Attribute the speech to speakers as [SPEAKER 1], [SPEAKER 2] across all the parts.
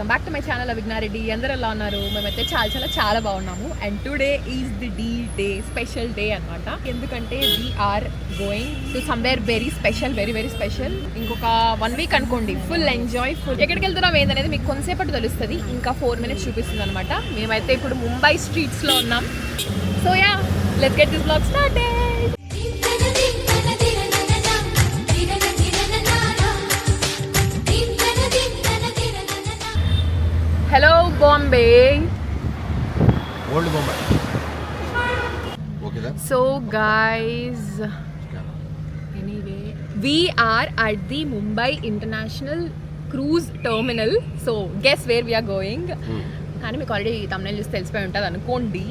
[SPEAKER 1] Welcome back to my channel Avigna Reddy. అందరూ ఎలా ఉన్నారు? మేమైతే చాలా బాగున్నాము. And today is the day, special day అనమాట. ఎందుకంటే we are going to somewhere very special, very special. ఇంకొక 1 వీక్ అనుకోండి, ఫుల్ ఎంజాయ్. ఎక్కడికి వెళ్తున్నాం ఏందనేది మీకు కొంతసేపటి తెలుస్తుంది. ఇంకా 4 minutes చూపిస్తుంది అనమాట. మేమైతే ఇప్పుడు ముంబై స్ట్రీట్స్లో ఉన్నాం. So yeah, let's get this vlog started. Hello Bombay.
[SPEAKER 2] Old Bombay. Okay then.
[SPEAKER 1] So guys, anyway, we are at the Mumbai International Cruise Terminal. So guess where we are going? కానీ మీకు already thumbnail చూసి తెలిసిపోయి ఉంటుంది అనుకోండి.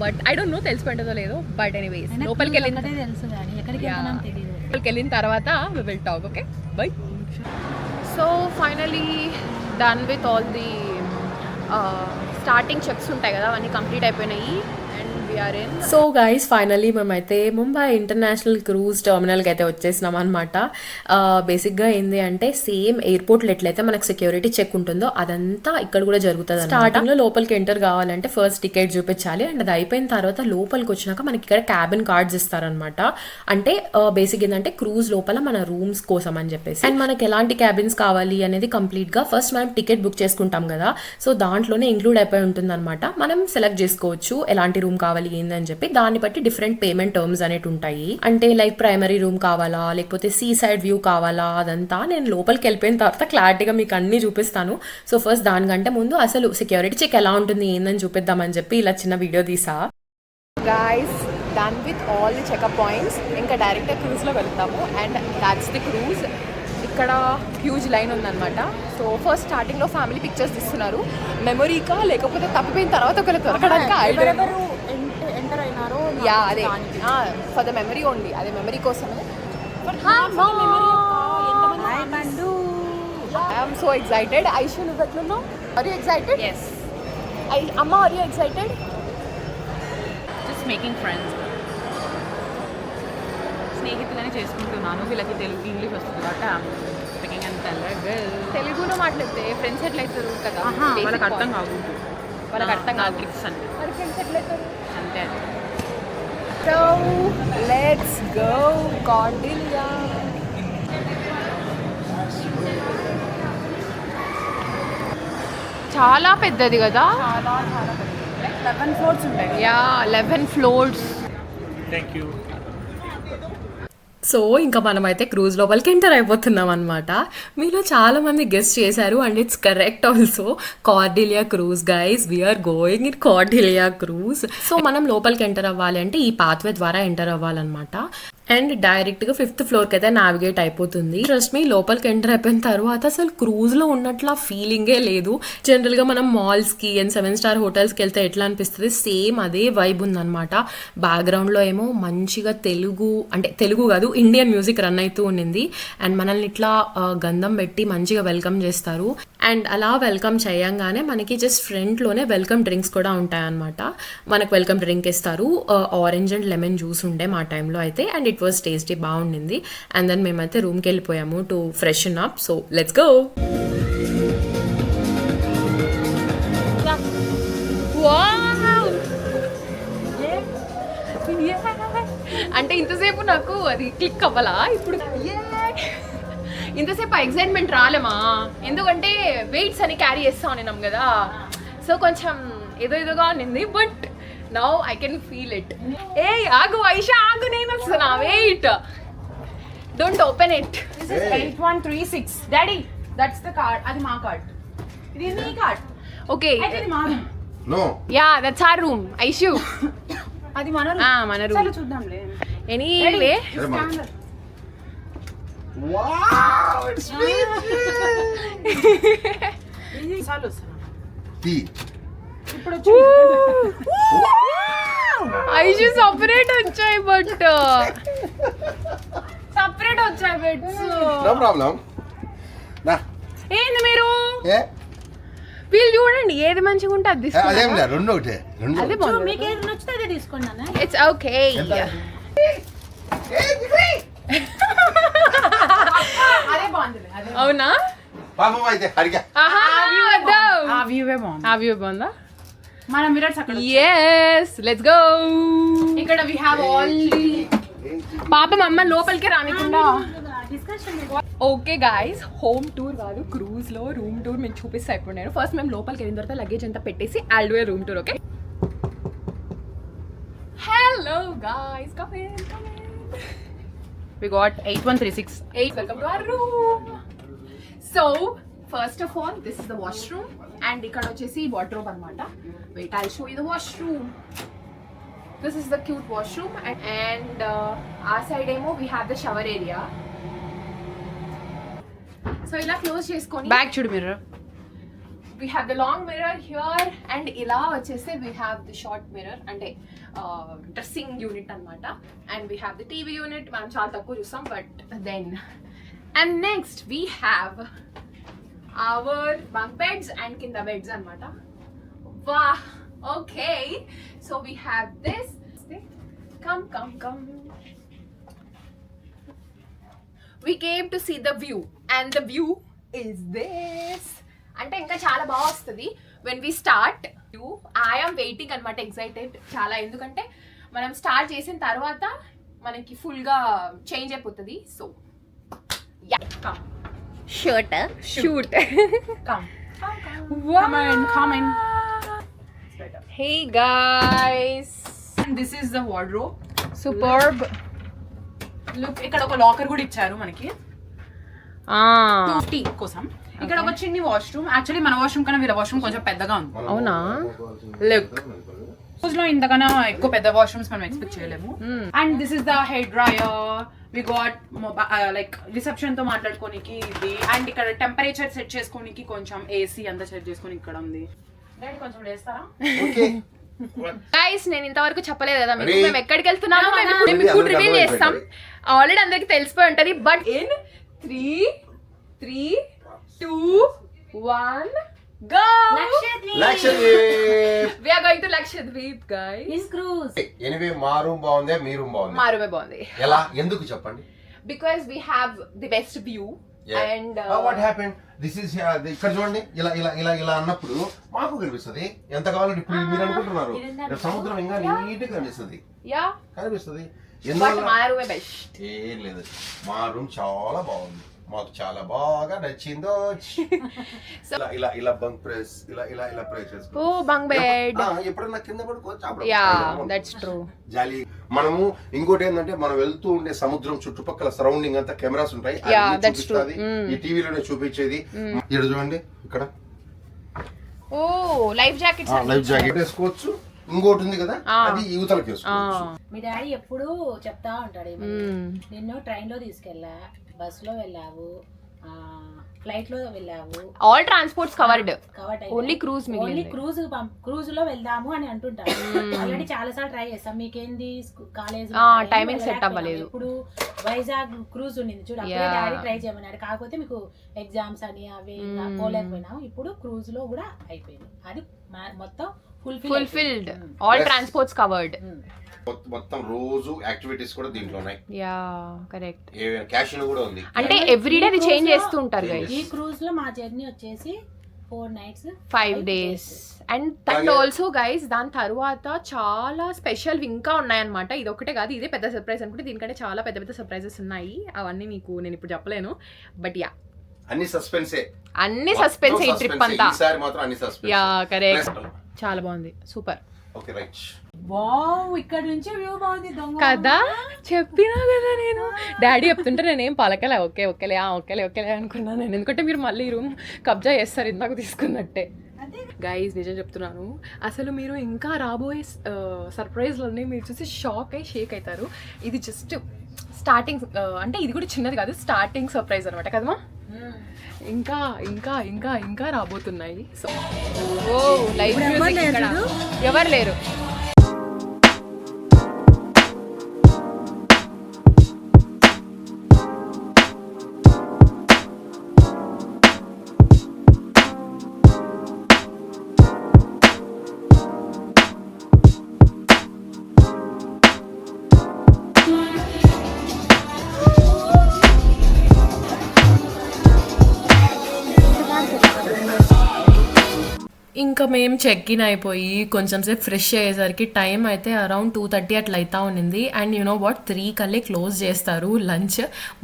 [SPEAKER 1] But I don't know తెలిసిపోయి ఉంటుందో లేదో. But anyways లోపలికి వెళ్ళిన తర్వాత we will talk. Okay, bye. So finally done with all the starting checks ఉంటాయి కదా, అవన్నీ కంప్లీట్ అయిపోయినాయి. సో గైస్ ఫైనలీ మేమైతే ముంబై ఇంటర్నేషనల్ క్రూజ్ టర్మినల్కి అయితే వచ్చేసినాం అనమాట. బేసిక్గా ఏంది అంటే సేమ్ ఎయిర్పోర్ట్లో ఎట్లయితే మనకు సెక్యూరిటీ చెక్ ఉంటుందో అదంతా ఇక్కడ కూడా జరుగుతుంది. స్టార్టింగ్లో లోపలికి ఎంటర్ కావాలంటే ఫస్ట్ టికెట్ చూపించాలి. అండ్ అది అయిపోయిన తర్వాత లోపలికి వచ్చినాక మనకి ఇక్కడ క్యాబిన్ కార్డ్స్ ఇస్తారనమాట. అంటే బేసిక్ ఏంటంటే క్రూజ్ లోపల మన రూమ్స్ కోసం అని చెప్పేసి. అండ్ మనకి ఎలాంటి క్యాబిన్స్ కావాలి అనేది కంప్లీట్గా ఫస్ట్ మనం టికెట్ బుక్ చేసుకుంటాం కదా, సో దాంట్లోనే ఇంక్లూడ్ అయిపోయి ఉంటుంది అనమాట. మనం సెలెక్ట్ చేసుకోవచ్చు ఎలాంటి రూమ్ కావాలి ఏందని చెప్పి. దాన్ని బట్టి డిఫరెంట్ పేమెంట్ టర్మ్స్ అనేవి ఉంటాయి. అంటే లైక్ ప్రైమరీ రూమ్ కావాలా, లేకపోతే సీ సైడ్ వ్యూ కావాలా, అదంతా నేను లోపలికి వెళ్ళిపోయిన తర్వాత క్లారిటీగా మీకు అన్ని చూపిస్తాను. సో ఫస్ట్ దానికంటే ముందు అసలు సెక్యూరిటీ చెక్ ఎలా ఉంటుంది ఏందని చూపిద్దామని చెప్పి ఇలా చిన్న వీడియో తీసా. Guys done with all the checkup points. ఇంకా డైరెక్ట్గా క్రూజ్లో వెళ్తాము. And that's the cruise. ఇక్కడ హ్యూజ్ లైన్ ఉందన్నమాట. సో ఫస్ట్ స్టార్టింగ్లో ఫ్యామిలీ పిక్చర్స్ తీస్తున్నారు. మెమొరీకా లేకపోతే తప్పిపోయిన తర్వాత ఒకరు దొరకడానికి ఐడియా. యా అదే ఫర్ ద మెమరీ ఓన్లీ, అదే మెమరీ కోసమే. I'm so excited. ఐషు నువ్వు ఎట్లున్నావు? Are you excited?
[SPEAKER 3] Yes.
[SPEAKER 1] అమ్మ are you excited?
[SPEAKER 3] Just making friends. స్నేహితులని చేసుకుంటున్నాను. వీళ్ళకి తెలుగు ఇంగ్లీష్ వస్తుంది కాబట్టి స్పీకింగ్ అండ్
[SPEAKER 1] తెలుగులో మాట్లాడితే ఫ్రెండ్స్ ఎట్లయితారు కదా,
[SPEAKER 3] వాళ్ళకి అర్థం కాదు.
[SPEAKER 1] వాళ్ళకి అర్థం కాదు.
[SPEAKER 3] ట్రిక్స్ అంటే
[SPEAKER 1] మరి ఫ్రెండ్స్ ఎట్లయితారు
[SPEAKER 3] అంతే. అది
[SPEAKER 1] సో లెట్స్ గో కార్డిలియా. చాలా పెద్దది కదా,
[SPEAKER 3] 11 floors ఉంటాయి.
[SPEAKER 1] Yeah 11 floors.
[SPEAKER 3] Thank you.
[SPEAKER 1] So ఇంకా మనమైతే క్రూజ్ లోపలికి ఎంటర్ అయిపోతున్నాం అనమాట. మీలో చాలా మంది గెస్ట్ చేశారు and it's correct also. Cordelia cruise guys, we're going in Cordelia cruise. So మనం లోపలికి ఎంటర్ అవ్వాలి అంటే ఈ పాత్వే ద్వారా ఎంటర్ అవ్వాలన్నమాట. అండ్ డైరెక్ట్గా 5th floorకి అయితే నావిగేట్ అయిపోతుంది. ట్రస్ట్ మీ, లోపలికి ఎంటర్ అయిపోయిన తర్వాత అసలు క్రూజ్లో ఉన్నట్లు ఆ ఫీలింగే లేదు. జనరల్గా మనం మాల్స్కి అండ్ 7-star హోటల్స్కి వెళ్తే ఎట్లా అనిపిస్తుంది, సేమ్ అదే వైబ్ ఉందన్నమాట. బ్యాక్గ్రౌండ్లో ఏమో మంచిగా తెలుగు, అంటే తెలుగు కాదు ఇండియన్ మ్యూజిక్ రన్ అవుతూ ఉండింది. అండ్ మనల్ని ఇట్లా గంధం పెట్టి మంచిగా వెల్కమ్ చేస్తారు. అండ్ అలా వెల్కమ్ చేయంగానే మనకి జస్ట్ ఫ్రంట్లోనే వెల్కమ్ డ్రింక్స్ కూడా ఉంటాయన్నమాట. మనకు వెల్కమ్ డ్రింక్ ఇస్తారు. ఆరెంజ్ అండ్ లెమన్ జ్యూస్ ఉండే మా టైంలో అయితే. అండ్ ఇట్ వాజ్ టేస్టీ, బాగుండింది. అండ్ దెన్ మేమైతే రూమ్కి వెళ్ళిపోయాము to freshen up. So let's go. అంటే ఇంతసేపు నాకు అది క్లిక్ అవ్వాలా, ఇప్పుడు ఇంతసేపు ఎక్సైట్మెంట్ రాలేమా, ఎందుకంటే వెయిట్స్ అని క్యారీ చేస్తా ఉన్నాం కదా. సో కొంచెం ఏదోగా ఉన్నింది. But now I can feel it. ఏ ఆగు ఐషా, ఆగు, నేను వస్తున్నా. Wait, don't open it.
[SPEAKER 3] 8136 daddy, that's the card. అది మా కార్డ్, ఇది నీ card.
[SPEAKER 1] Okay,
[SPEAKER 2] No.
[SPEAKER 1] Yeah that's our room. Aishu
[SPEAKER 3] అది మన
[SPEAKER 1] మన రూమ్.
[SPEAKER 3] చలో చూద్దాంలే.
[SPEAKER 1] Anyway
[SPEAKER 2] Wow, it's sweet.
[SPEAKER 3] ఇది చాలు వస్తున్నా.
[SPEAKER 2] Tea.
[SPEAKER 3] ఇప్పుడు వచ్చి
[SPEAKER 1] ఐషు సపరేట్ వచ్చాయి, బట్
[SPEAKER 3] సపరేట్ వచ్చాయి బెడ్స్.
[SPEAKER 2] No problem. Nah.
[SPEAKER 1] ఏంది మీరు
[SPEAKER 2] Eh?
[SPEAKER 1] వీళ్ళు చూడండి, ఏది మంచిగా ఉంటే అది
[SPEAKER 2] అదేం లేదు, రెండు ఒకటే. రెండు.
[SPEAKER 1] అదే బాగుంది.
[SPEAKER 3] మీకు ఏది నచ్చితే అదే తీసుకోండి అన్న.
[SPEAKER 1] It's okay.
[SPEAKER 3] అదే బాగుంది.
[SPEAKER 1] అవునా?
[SPEAKER 2] పాపం అయితే అడిగా.
[SPEAKER 1] ఆహా, వద్దు.
[SPEAKER 3] ఆ వ్యూవే బాగుంది.
[SPEAKER 1] ఆ వ్యూ బాగుందా?
[SPEAKER 3] మన మిరర్స్ అక్కడ
[SPEAKER 1] yes let's go. ఇక్కడ we have all పాపం అమ్మ లోపలికి రానికుండా. ఓకే గాయస్, హోమ్ టూర్ కాదు, క్రూజ్ లో రూమ్ టూర్ మేము చూపిస్తా ఇప్పుడు. నేను ఫస్ట్ మేము లోపలికి వెళ్ళిన తర్వాత లగేజ్ అంతా పెట్టేసి I'll do a room tour. Okay, hello guys, come in.
[SPEAKER 3] we got 8136.
[SPEAKER 1] Welcome to our room. So first of all, this is the washroom and ఇక్కడ వచ్చేసి wardrobe అన్నమాట. Wait, I'll show you the washroom. This is the cute washroom and our side ఏమో we have the shower area. So ఇలా close చేసుకొని
[SPEAKER 3] back చూడు mirror.
[SPEAKER 1] we have the long mirror here and ఇలా వచ్చేసి we have the short mirror అంటే dressing unit అన్నమాట. and we have the TV unit. మనం చాలా తక్కువ చూస్తాం but then and next we have our bunk beds and కింద beds అన్నమాట. wow, okay, so we have this. come we came to see the view and the view is this. అంటే ఇంకా చాలా బాగా వస్తుంది when we start. I am waiting అన్నమాట, excited చాలా, ఎందుకంటే మనం స్టార్ట్ చేసిన తర్వాత మనకి ఫుల్ గా చేంజ్ అయిపోతుంది. So yeah, come shoot come
[SPEAKER 3] come in.
[SPEAKER 1] Hey guys,
[SPEAKER 3] And this is the wardrobe.
[SPEAKER 1] Superb.
[SPEAKER 3] Look, ఇక్కడ ఒక లాకర్ కూడా ఇచ్చారు మనకి 250 కోసం. ఇక్కడ ఒక చిన్ని వాష్రూమ్. యాక్చువల్లీ మన వాష్రూమ్ కన్నా వీళ్ళ వాష్రూమ్ కొంచెం పెద్దగా ఉంది.
[SPEAKER 1] అవునా? లుక్,
[SPEAKER 3] రోజు లో ఇంతకన్నా ఎక్కువ పెద్ద వాష్రూమ్స్ మనం ఎక్స్పెక్ట్ చేయలేము. And this is the hair dryer. We got like reception తో మాట్లాడుకోనికి ఇది. అండ్ ఇక్కడ టెంపరేచర్ సెట్ చేసుకోనికి కొంచెం ఏసీ అంతా సెట్ చేసుకొని ఇక్కడ ఉంది. డాడీ కొంచెం వేస్తారా?
[SPEAKER 1] గైస్, నేను ఇంతవరకు చెప్పలేదు కదా మీకు మేము ఎక్కడికి వెళ్తున్నామో. మేము మీకు రివీల్ చేస్తాం, ఆల్రెడీ అందరికి తెలిసిపోయి ఉంటది. But in 3, 2, 1 go.
[SPEAKER 2] Lakshadweep.
[SPEAKER 1] We are going to Lakshadweep, guys.
[SPEAKER 3] This cruise.
[SPEAKER 2] Anyway మా రూమ్ బాగుంది, మీ రూమ్ బాగుంది.
[SPEAKER 1] మా రూమే బాగుంది.
[SPEAKER 2] ఎలా, ఎందుకు చెప్పండి?
[SPEAKER 1] Because we have the best view. And
[SPEAKER 2] what happen, this is ఇక్కడ చూడండి, ఇలా ఇలా ఇలా ఇలా అన్నప్పుడు మాకు కనిపిస్తుంది ఎంత కావాలంటే. ఇప్పుడు మీరు అనుకుంటున్నారు సముద్రం ఇంకా నీట్ గా కనిపిస్తుంది,
[SPEAKER 1] yeah,
[SPEAKER 2] కనిపిస్తుంది.
[SPEAKER 1] but
[SPEAKER 2] ఎందువల్ల?
[SPEAKER 1] మా రూమే బెస్ట్.
[SPEAKER 2] ఏం లేదు, మా రూమ్ చాలా బాగుంది, మాకు చాలా బాగా నచ్చిందో. ఇలా ఇలా ఇలా బంక్ ప్రెస్, ఇలా ఇలా ఇలా ప్రెస్ చేసుకో.
[SPEAKER 1] Oh, bunk bed.
[SPEAKER 2] ఎప్పుడన్నా కింద పడుకోవచ్చు.
[SPEAKER 1] Yeah, that's true.
[SPEAKER 2] జాలి. మనము ఇంకోటి ఏంటంటే, మనం వెళ్తూ ఉండే సముద్రం చుట్టుపక్కల సరౌండింగ్ అంతా కెమెరాస్ ఉంటాయి.
[SPEAKER 1] Yeah,
[SPEAKER 2] అన్ని
[SPEAKER 1] that's true.
[SPEAKER 2] చూపిస్తాది. ఈ టీవీలోనే చూపించేది. ఇక్కడ చూడండి, ఇక్కడ
[SPEAKER 1] Oh, life jackets.
[SPEAKER 2] Life jacket వేసుకోవచ్చు. ఇంకోటి ఉంది కదా, అది యువతలకి వేసుకోవచ్చు.
[SPEAKER 4] మీ డాడీ ఎప్పుడు చెప్తా ఉంటాడు, నిన్ను ట్రైన్ లో తీసుకెళ్ళా, బస్ లో వెళ్ళావు, ఫ్లైట్ లో వెళ్ళావు,
[SPEAKER 1] All transports covered.
[SPEAKER 4] Covered
[SPEAKER 1] Only cruise
[SPEAKER 4] only
[SPEAKER 1] మిగిలింది.
[SPEAKER 4] క్రూజ్ లో వెళ్దాము అని అంటుంటారు. ఆల్రెడీ చాలా సార్లు ట్రై చేస్తాం. మీకేంది కాలేజ్
[SPEAKER 1] టైమింగ్ సెట్ అవ్వలేదు.
[SPEAKER 4] ఇప్పుడు వైజాగ్ క్రూజ్ ఉండింది చూడు, అప్పుడే డాడీ ట్రై చేయమన్నాడు. కాకపోతే మీకు ఎగ్జామ్స్ అని అవి పోలేకపోయినాం. ఇప్పుడు క్రూజ్ లో కూడా అయిపోయింది, అది మొత్తం
[SPEAKER 1] Fulfilled. All transports covered.
[SPEAKER 2] మొత్తం రోజు యాక్టివిటీస్ కూడా దీంట్లో ఉన్నాయి.
[SPEAKER 1] Yeah, correct.
[SPEAKER 2] క్యాషియో కూడా ఉంది.
[SPEAKER 1] అంటే ఎవ్రీడే అది చేంజ్ చేస్తూ ఉంటారు గైస్.
[SPEAKER 4] ఈ క్రూజ్ లో మా జర్నీ వచ్చేసి 4 nights
[SPEAKER 1] 5 days. And also guys, దాని తర్వాత చాలా స్పెషల్ ఇంకా ఉన్నాయన్నమాట. ఇది ఒకటే కాదు, ఇదే పెద్ద సర్ప్రైజ్ అనుకుంటే దీనికంటే చాలా పెద్ద పెద్ద సర్ప్రైజెస్ ఉన్నాయి. అవన్నీ మీకు నేను ఇప్పుడు చెప్పలేను. బట్ యా,
[SPEAKER 2] అన్ని సస్పెన్సే,
[SPEAKER 1] అన్ని సస్పెన్స్ ఈ ట్రిప్ అంతా.
[SPEAKER 2] ఈసారి మాత్రం అన్ని సస్పెన్స్.
[SPEAKER 1] Yeah, correct. చాలా బాగుంది, సూపర్.
[SPEAKER 2] Okay, right.
[SPEAKER 4] వావ్, ఇక్కడ నుంచి వ్యూ బాగుంది
[SPEAKER 1] కదా, చెప్పినా కదా నేను. డాడీ చెప్తుంటే నేనేం పలకలే, ఓకేలే అనుకున్నాను నేను. ఎందుకంటే మీరు మళ్ళీ ఈ రూమ్ కబ్జా చేస్తారు ఇందాక తీసుకున్నట్టే. గైస్, నిజం చెప్తున్నాను, అసలు మీరు ఇంకా రాబోయే సర్ప్రైజ్లన్నీ మీరు చూసి షాక్ అయ్యి షేక్ అవుతారు. ఇది జస్ట్ స్టార్టింగ్, అంటే ఇది కూడా చిన్నది కాదు, స్టార్టింగ్ సర్ప్రైజ్ అనమాట కదమ్మా. ఇంకా ఇంకా ఇంకా ఇంకా రాబోతున్నాయి. సో లైవ్ మ్యూజిక్ ఇక్కడ ఎవరు లేరు. ఇంకా మేము చెక్ ఇన్ అయిపోయి కొంచెం సేపు ఫ్రెష్ అయ్యేసరికి టైం అయితే అరౌండ్ 2:30 అట్లా అవుతా ఉన్నింది. అండ్ యు నో వాట్, 3 కల్లే క్లోజ్ చేస్తారు లంచ్.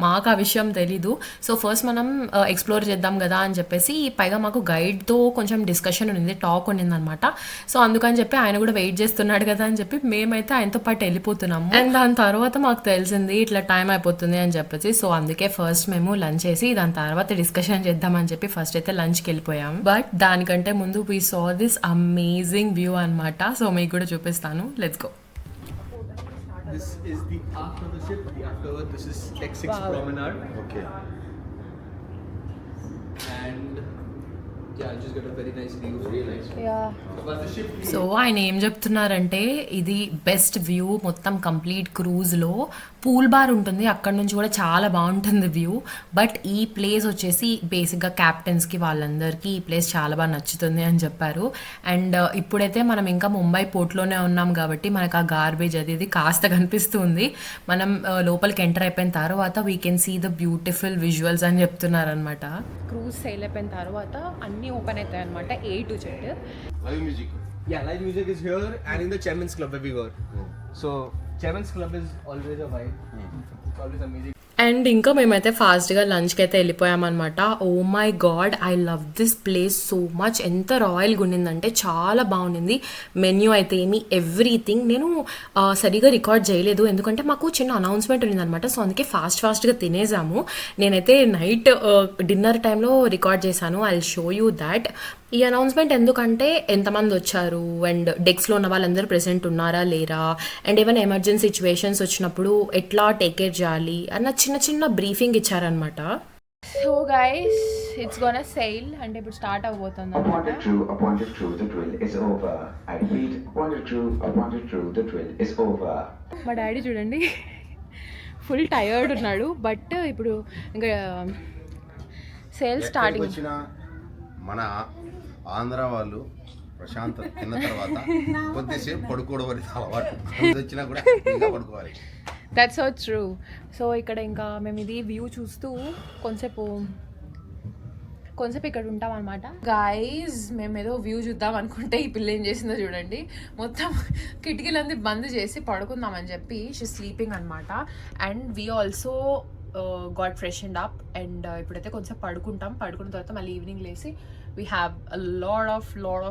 [SPEAKER 1] మాకు ఆ విషయం తెలీదు. సో ఫస్ట్ మనం ఎక్స్ప్లోర్ చేద్దాం కదా అని చెప్పేసి, పైగా మాకు గైడ్తో కొంచెం డిస్కషన్ ఉన్నింది, టాక్ ఉన్నింది అనమాట. సో అందుకని చెప్పి ఆయన కూడా వెయిట్ చేస్తున్నాడు కదా అని చెప్పి మేమైతే ఆయనతో పాటు వెళ్ళిపోతున్నాము. అండ్ దాని తర్వాత మాకు తెలిసింది ఇట్లా టైం అయిపోతుంది అని చెప్పేసి. సో అందుకే ఫస్ట్ మేము లంచ్ చేసి దాని తర్వాత డిస్కషన్ చేద్దామని చెప్పి ఫస్ట్ అయితే లంచ్కి వెళ్ళిపోయాం. బట్ దానికంటే ముందు we saw this amazing view అన్నమాట. సో మీకు కూడా చూపిస్తాను. Let's go.
[SPEAKER 5] This is the aft of the ship. The afterward, this is Deck 6 Promenade.
[SPEAKER 2] Okay.
[SPEAKER 5] And yeah, I just got a very nice view. Very nice. About the ship.
[SPEAKER 1] So ఆయన ఏం చెప్తున్నారంటే ఇది best view మొత్తం complete క్రూజ్లో. Pool bar ఉంటుంది, అక్కడ నుంచి కూడా చాలా బాగుంటుంది వ్యూ. బట్ ఈ ప్లేస్ వచ్చేసి బేసిక్గా క్యాప్టెన్స్కి వాళ్ళందరికీ ఈ ప్లేస్ చాలా బాగా నచ్చుతుంది అని చెప్పారు. అండ్ ఇప్పుడైతే మనం ఇంకా ముంబై పోర్ట్లోనే ఉన్నాం కాబట్టి మనకు ఆ గార్బేజ్ అది ఇది కాస్త కనిపిస్తుంది. మనం లోపలికి ఎంటర్ అయిపోయిన తర్వాత we can see the beautiful visuals అని చెప్తున్నారనమాట. క్రూజ్ సేల్ అయిపోయిన తర్వాత అన్నీ ఓపెన్ అవుతాయి అనమాట, A to Z.
[SPEAKER 2] Live music.
[SPEAKER 5] Yeah, live music is here and in the Chairman's Club everywhere. So Chairman's Club is always a vibe. It's always amazing.
[SPEAKER 1] And ఇంకా మేమైతే ఫాస్ట్గా లంచ్కి అయితే వెళ్ళిపోయామన్నమాట. Oh my god, I love this place so much. ఎంత రాయల్గా ఉండిందంటే చాలా బాగుండింది. మెన్యూ అయితే ఏమి ఎవ్రీథింగ్. నేను సరిగా రికార్డ్ చేయలేదు ఎందుకంటే మాకు చిన్న అనౌన్స్మెంట్ ఉన్నిందనమాట. సో అందుకే ఫాస్ట్గా తినేసాము. నేనైతే నైట్ డిన్నర్ టైంలో రికార్డ్ చేశాను. I will show you that. ఈ అనౌన్స్మెంట్ ఎందుకంటే ఎంతమంది వచ్చారు అండ్ డెక్స్లో ఉన్న వాళ్ళందరూ ప్రెసెంట్ ఉన్నారా లేరా, అండ్ ఏమైనా ఎమర్జెన్సీ సిచ్యువేషన్స్ వచ్చినప్పుడు ఎట్లా టేక్ కేర్ చేయాలి అన్న చిన్న చిన్న బ్రీఫింగ్ ఇచ్చారనమాట. So guys, it's gonna SAIL అంటే ఇప్పుడు స్టార్ట్ అవబోతుంది.
[SPEAKER 6] Appointed crew, the drill is over. I repeat, appointed crew, the drill is over.
[SPEAKER 1] మా డాడీ చూడండి ఫుల్ టయర్డ్ ఉన్నాడు. బట్ ఇప్పుడు ఇంకా సేల్ స్టార్టింగ్.
[SPEAKER 2] వచ్చిన మన ఆంధ్ర వాళ్ళు ప్రశాంత్ తిన్న తర్వాత కొద్దిసేపు పడుకోవడం అనేది అలవాటు. వచ్చినా కూడా ఇంకా పడుకోవాలి.
[SPEAKER 1] That's so true. సో ఇక్కడ ఇంకా మేము ఇది వ్యూ చూస్తూ కొంచెంసేపు ఇక్కడ ఉంటాం అనమాట. గైజ్, మేము ఏదో వ్యూ చూద్దాం అనుకుంటే ఈ పిల్ల ఏం చేసిందో చూడండి. మొత్తం కిటికీలన్నీ బంద్ చేసి పడుకుందామని చెప్పి షీ స్లీపింగ్ అనమాట. And we also got freshened up. And ఇప్పుడైతే కొంచెం పడుకున్న తర్వాత మళ్ళీ ఈవినింగ్ లేసి we have a lot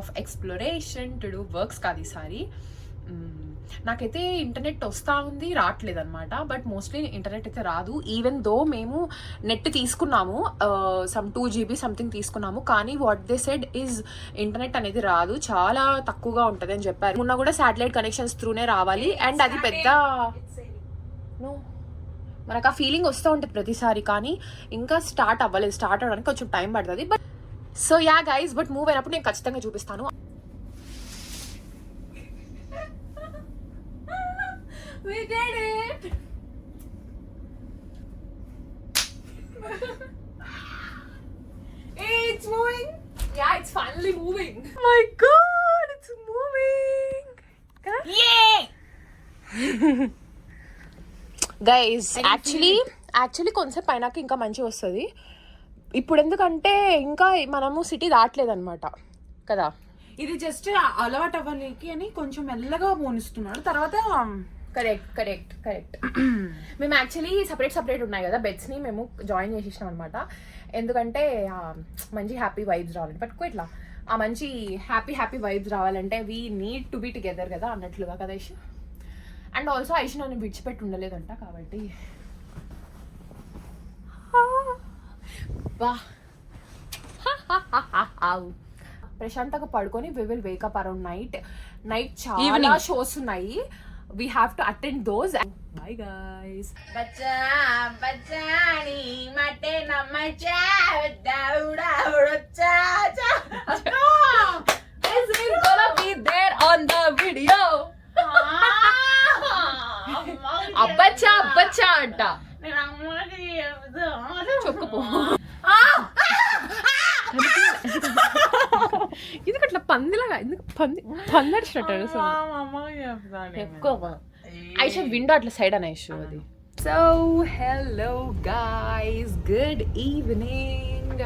[SPEAKER 1] of exploration to do. Works కాదు ఈసారి. నాకైతే ఇంటర్నెట్ వస్తూ ఉంది, రావట్లేదు అనమాట. బట్ మోస్ట్లీ ఇంటర్నెట్ అయితే రాదు. ఈవెన్ దో మేము నెట్ తీసుకున్నాము, సమ్ 2 GB సంథింగ్ తీసుకున్నాము, కానీ what they said is internet అనేది రాదు, చాలా తక్కువగా ఉంటుంది అని చెప్పారు. మొన్న కూడా శాటిలైట్ కనెక్షన్స్ త్రూనే రావాలి. అండ్ అది పెద్ద మనకు ఆ ఫీలింగ్ వస్తూ ఉంటుంది ప్రతిసారి, కానీ ఇంకా స్టార్ట్ అవ్వలేదు. స్టార్ట్ అవ్వడానికి కొంచెం టైం పడుతుంది. But so yeah guys, but move అయినప్పుడు నేను ఖచ్చితంగా చూపిస్తాను.
[SPEAKER 4] We did it! It's moving!
[SPEAKER 1] Yeah, it's finally moving. Oh my god, it's moving! Yay! Guys, actually కొంచెం పైనకి ఇంకా మంచిగా వస్తుంది. ఇప్పుడు ఎందుకంటే ఇంకా మనము సిటీ దాటలేదన్నమాట కదా.
[SPEAKER 3] ఇది జస్ట్ అలవాటు అవ్వడానికి అని కొంచెం మెల్లగా పోనిస్తున్నాడు. తర్వాత
[SPEAKER 1] కరెక్ట్. మేము యాక్చువల్లీ సపరేట్ ఉన్నాయి కదా బెడ్స్ని, మేము జాయిన్ చేసేసినాం అనమాట. ఎందుకంటే మంచి హ్యాపీ వైబ్స్ రావాలి. బట్ ఇట్లా ఆ మంచి హ్యాపీ వైబ్స్ రావాలంటే we need to be together కదా అన్నట్లుగా కదా ఐషు. అండ్ ఆల్సో ఐషు నన్ను విడిచిపెట్టి ఉండలేదంట కాబట్టి ప్రశాంతంగా పడుకొని we will wake up around night చాలా షోస్ ఉన్నాయి. We have to attend those. Bye guys. Bachani mate namacha dauda udacha. This is gonna be there on the video. అబ్బచ్చా అంట. చెప్పుకో. ఎందుకు అట్లా పందిలాగా, ఎందుకు పందడిచినట్టు ఐషా విండో అట్లా సైడ్ అని ఐషు అది. So hello guys, good evening.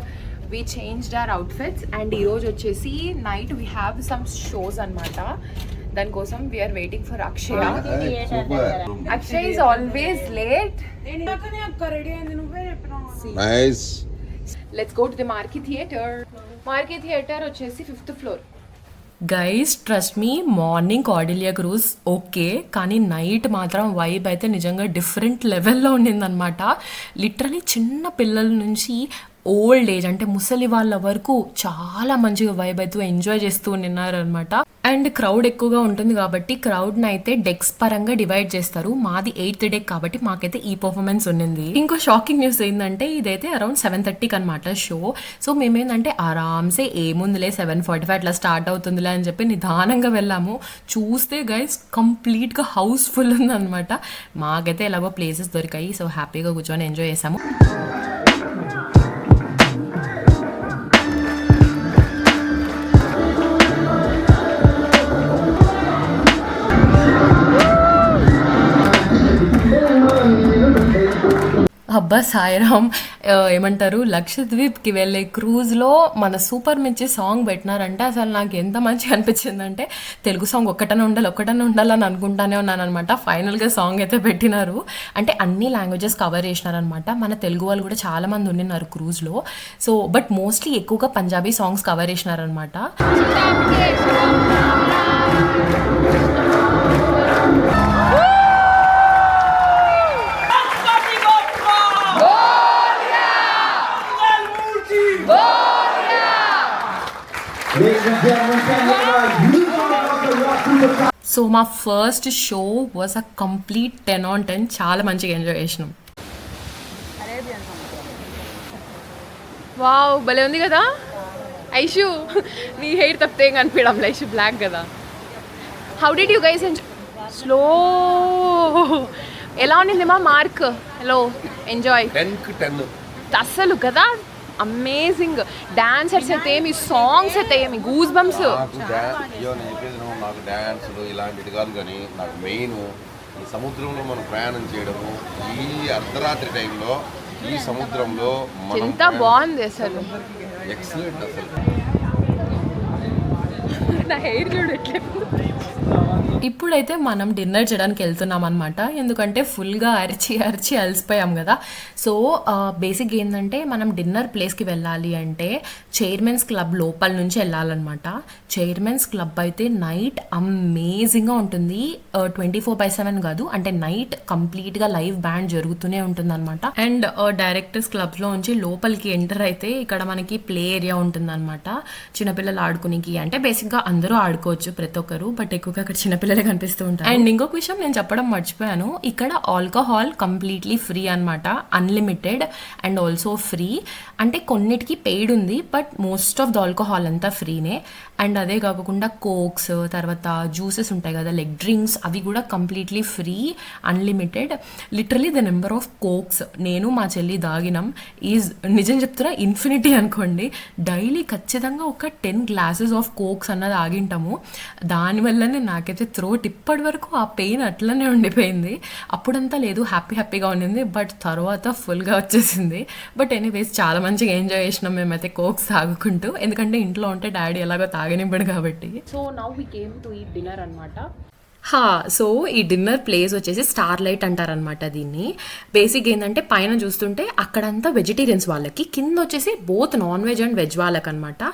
[SPEAKER 1] We changed our outfits and ఈరోజు వచ్చేసి night we have some shows అనమాట. దానికోసం we're waiting for Akshaya. Akshay is always late. Let's go to the Marquee theatre. Marquee theatre వచ్చేసి 5th floor. Guys trust me, morning Cordelia cruise okay, కానీ night మాత్రం vibe అయితే నిజంగా different లెవెల్లో ఉండిందనమాట. Literally చిన్న పిల్లల నుంచి ఓల్డ్ ఏజ్ అంటే ముసలి వాళ్ళ వరకు చాలా మంచిగా వైబ్ అయితే ఎంజాయ్ చేస్తూ ఉన్నారనమాట. అండ్ క్రౌడ్ ఎక్కువగా ఉంటుంది కాబట్టి క్రౌడ్ని అయితే డెక్స్ పరంగా డివైడ్ చేస్తారు. మాది 8th deck కాబట్టి మాకైతే ఈ పర్ఫార్మెన్స్ ఉన్నింది. ఇంకో షాకింగ్ న్యూస్ ఏంటంటే ఇదైతే అరౌండ్ 7:30కి అనమాట షో. సో మేమేంటంటే ఆరామ్సే ఏముందిలే 7:45 అట్లా స్టార్ట్ అవుతుందిలే అని చెప్పి నిదానంగా వెళ్ళాము. చూస్తే గైస్ కంప్లీట్గా హౌస్ఫుల్ ఉందన్నమాట. మాకైతే ఎలాగో ప్లేసెస్ దొరికాయి, సో హ్యాపీగా కూర్చొని ఎంజాయ్ చేసాము. అబ్బా సాయిరామ్, ఏమంటారు, లక్షద్వీప్కి వెళ్ళే క్రూజ్లో మన సూపర్ మిర్చి సాంగ్ పెట్టినారంటే అసలు నాకు ఎంత మంచిగా అనిపించిందంటే తెలుగు సాంగ్ ఒక్కటనే ఉండాలని అనుకుంటానే ఉన్నాను అనమాట. ఫైనల్గా సాంగ్ అయితే పెట్టినారు. అంటే అన్ని లాంగ్వేజెస్ కవర్ చేసినారనమాట. మన తెలుగు వాళ్ళు కూడా చాలా మంది ఉండినారు క్రూజ్లో. సో బట్ మోస్ట్లీ ఎక్కువగా పంజాబీ సాంగ్స్ కవర్ చేసినారనమాట. సో మా first show was a complete 10 on 10. చాలా మంచిగా ఎంజాయ్ చేసినాం. వావ్, భలే ఉంది కదా ఐషు. నీ హెయిర్ తప్పితే ఏం కనిపించడం, ఐషు బ్లాక్ కదా. How did you guys enjoy? Slow ఎలా ఉండింది మా మార్క్? హలో, ఎంజాయ్
[SPEAKER 2] 10కి 10
[SPEAKER 1] అస్సలు కదా. అమేజింగ్ డాన్సర్స్ అయితే ఏమి, సాంగ్స్ అయితే ఏమి, గూస్ బంప్స్.
[SPEAKER 2] నాకు డాన్సులు ఇలాంటిది కాదు, కానీ నాకు మెయిన్ ఈ సముద్రంలో మనం ప్రయాణం చేయడము, ఈ అర్ధరాత్రి టైంలో ఈ సముద్రంలో
[SPEAKER 1] ఎంత బాగుంది అసలు.
[SPEAKER 2] ఎక్సలెంట్ అసలు.
[SPEAKER 1] నా హెయిర్ చూడు ఎట్లా. ఇప్పుడైతే మనం డిన్నర్ చేయడానికి వెళ్తున్నాం అనమాట. ఎందుకంటే ఫుల్గా అరిచి అలసిపోయాం కదా. సో బేసిక్ ఏంటంటే మనం డిన్నర్ ప్లేస్కి వెళ్ళాలి అంటే చైర్మన్స్ క్లబ్ లోపల నుంచి వెళ్ళాలన్నమాట. చైర్మన్స్ క్లబ్ అయితే నైట్ అమేజింగ్గా ఉంటుంది. 24/7 కాదు, అంటే నైట్ కంప్లీట్గా లైవ్ బ్యాండ్ జరుగుతూనే ఉంటుంది అనమాట. అండ్ డైరెక్టర్స్ క్లబ్లో నుంచి లోపలికి ఎంటర్ అయితే ఇక్కడ మనకి ప్లే ఏరియా ఉంటుంది అనమాట. చిన్నపిల్లలు ఆడుకునేకి, అంటే బేసిక్గా అందరూ ఆడుకోవచ్చు ప్రతి ఒక్కరు, బట్ ఎక్కువగా అక్కడ చిన్నపిల్లలే కనిపిస్తూ ఉంటారు. అండ్ ఇంకొక విషయం నేను చెప్పడం మర్చిపోయాను, ఇక్కడ ఆల్కహాల్ కంప్లీట్లీ ఫ్రీ అనమాట, అన్లిమిటెడ్ అండ్ ఆల్సో ఫ్రీ. అంటే కొన్నిటికి పెయిడ్ ఉంది, but most of the alcohol అంతా ఫ్రీనే. అండ్ అదే కాకుండా కోక్స్, తర్వాత జ్యూసెస్ ఉంటాయి కదా, లైక్ డ్రింక్స్, అవి కూడా completely free, unlimited. Literally the number of cokes నేను మా చెల్లి దాగినాం ఈజ్, నిజం చెప్తున్నా, ఇన్ఫినిటీ అనుకోండి. డైలీ ఖచ్చితంగా ఒక 10 glasses ఆఫ్ కోక్స్ అన్నది ఆగింటాము. దానివల్లనే నాకైతే థ్రోట్ ఇప్పటి వరకు ఆ పెయిన్ అట్లనే ఉండిపోయింది. అప్పుడంతా లేదు, హ్యాపీగా ఉండింది, బట్ తర్వాత ఫుల్గా వచ్చేసింది. బట్ ఎనీవేస్ చాలా మంచిగా ఎంజాయ్ చేసినాం మేమైతే కోక్స్ తాగుకుంటూ, ఎందుకంటే ఇంట్లో ఉంటే డాడీ ఎలాగో తాగనివ్వడు కాబట్టి. So now we came to eat dinner అనమాట. సో ఈ డిన్నర్ ప్లేస్ వచ్చేసి స్టార్ లైట్ అంటారనమాట దీన్ని. బేసిక్ ఏంటంటే పైన చూస్తుంటే అక్కడంతా వెజిటేరియన్స్ వాళ్ళకి, కింద వచ్చేసి both non veg and veg వాళ్ళకి అనమాట.